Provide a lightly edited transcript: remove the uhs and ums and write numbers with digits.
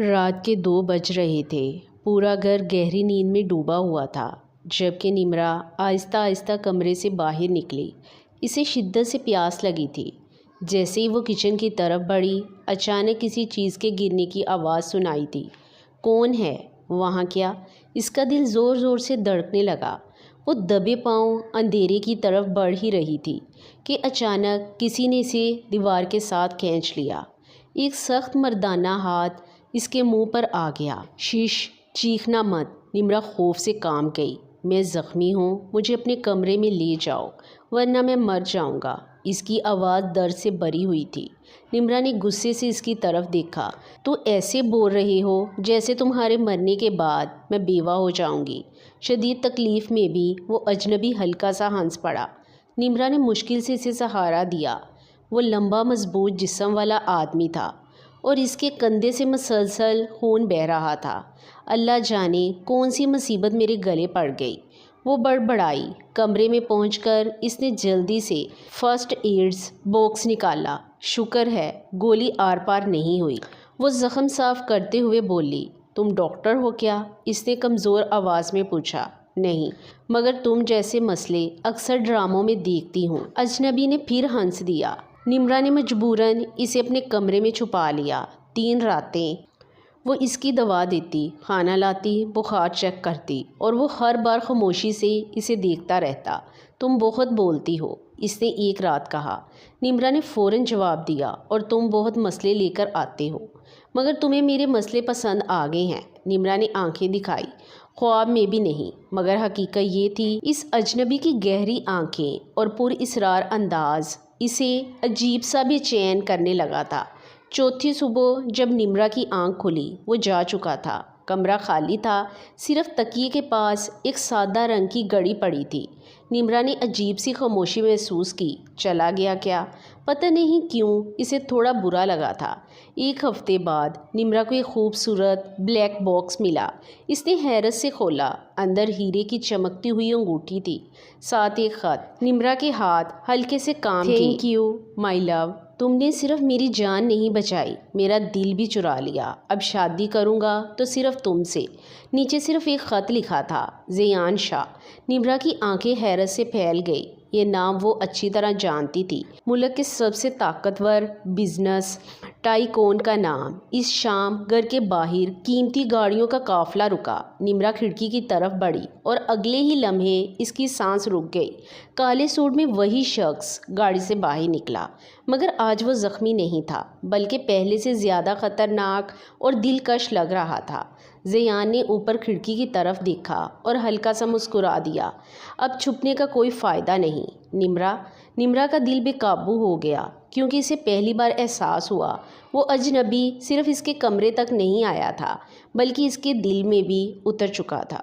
رات کے 2 بج رہے تھے۔ پورا گھر گہری نیند میں ڈوبا ہوا تھا جبکہ نمرا آہستہ آہستہ کمرے سے باہر نکلی۔ اسے شدت سے پیاس لگی تھی۔ جیسے ہی وہ کچن کی طرف بڑھی، اچانک کسی چیز کے گرنے کی آواز سنائی دی۔ کون ہے وہاں؟ کیا؟ اس کا دل زور زور سے دھڑکنے لگا۔ وہ دبے پاؤں اندھیرے کی طرف بڑھ ہی رہی تھی کہ اچانک کسی نے اسے دیوار کے ساتھ کھینچ لیا۔ ایک سخت مردانہ ہاتھ اس کے منہ پر آ گیا۔ شش، چیخنا مت۔ نمرا خوف سے کانپ گئی۔ میں زخمی ہوں، مجھے اپنے کمرے میں لے جاؤ ورنہ میں مر جاؤں گا۔ اس کی آواز درد سے بھری ہوئی تھی۔ نمرا نے غصے سے اس کی طرف دیکھا۔ تو ایسے بول رہے ہو جیسے تمہارے مرنے کے بعد میں بیوہ ہو جاؤں گی۔ شدید تکلیف میں بھی وہ اجنبی ہلکا سا ہنس پڑا۔ نمرا نے مشکل سے اسے سہارا دیا۔ وہ لمبا مضبوط جسم والا آدمی تھا اور اس کے کندھے سے مسلسل خون بہہ رہا تھا۔ اللہ جانے کون سی مصیبت میرے گلے پڑ گئی، وہ بڑبڑائی۔ کمرے میں پہنچ کر اس نے جلدی سے فرسٹ ایڈز باکس نکالا۔ شکر ہے گولی آر پار نہیں ہوئی، وہ زخم صاف کرتے ہوئے بولی۔ تم ڈاکٹر ہو کیا؟ اس نے کمزور آواز میں پوچھا۔ نہیں، مگر تم جیسے مسئلے اکثر ڈراموں میں دیکھتی ہوں۔ اجنبی نے پھر ہنس دیا۔ نمرا نے مجبوراً اسے اپنے کمرے میں چھپا لیا۔ 3 راتیں وہ اس کی دوا دیتی، کھانا لاتی، بخار چیک کرتی اور وہ ہر بار خاموشی سے اسے دیکھتا رہتا۔ تم بہت بولتی ہو، اس نے ایک رات کہا۔ نمرا نے فوراً جواب دیا، اور تم بہت مسئلے لے کر آتے ہو، مگر تمہیں میرے مسئلے پسند آ گئے ہیں۔ نمرا نے آنکھیں دکھائی۔ خواب میں بھی نہیں، مگر حقیقت یہ تھی۔ اس اجنبی کی گہری آنکھیں اور پر اسرار انداز اسے عجیب سا بے چین کرنے لگا تھا۔ چوتھی صبح جب نمرا کی آنکھ کھلی، وہ جا چکا تھا۔ کمرہ خالی تھا، صرف تکیے کے پاس ایک سادہ رنگ کی گھڑی پڑی تھی۔ نمرا نے عجیب سی خاموشی محسوس کی۔ چلا گیا کیا؟ پتہ نہیں کیوں اسے تھوڑا برا لگا تھا۔ 1 ہفتے بعد نمرا کو ایک خوبصورت بلیک باکس ملا۔ اس نے حیرت سے کھولا۔ اندر ہیرے کی چمکتی ہوئی انگوٹھی تھی، ساتھ ایک خط۔ نمرا کے ہاتھ ہلکے سے کانپ گئے۔ تھینک یو مائی لو، تم نے صرف میری جان نہیں بچائی، میرا دل بھی چرا لیا۔ اب شادی کروں گا تو صرف تم سے۔ نیچے صرف ایک خط لکھا تھا، زیان شاہ۔ نمرا کی آنکھیں حیرت سے پھیل گئی۔ یہ نام وہ اچھی طرح جانتی تھی، ملک کے سب سے طاقتور بزنس ٹائکون کا نام۔ اس شام گھر کے باہر قیمتی گاڑیوں کا قافلہ رکا۔ نمرا کھڑکی کی طرف بڑھی اور اگلے ہی لمحے اس کی سانس رک گئی۔ کالے سوٹ میں وہی شخص گاڑی سے باہر نکلا، مگر آج وہ زخمی نہیں تھا، بلکہ پہلے سے زیادہ خطرناک اور دلکش لگ رہا تھا۔ زیان نے اوپر کھڑکی کی طرف دیکھا اور ہلکا سا مسکرا دیا۔ اب چھپنے کا کوئی فائدہ نہیں۔ نمرا کا دل بے قابو ہو گیا، کیونکہ اسے پہلی بار احساس ہوا وہ اجنبی صرف اس کے کمرے تک نہیں آیا تھا، بلکہ اس کے دل میں بھی اتر چکا تھا۔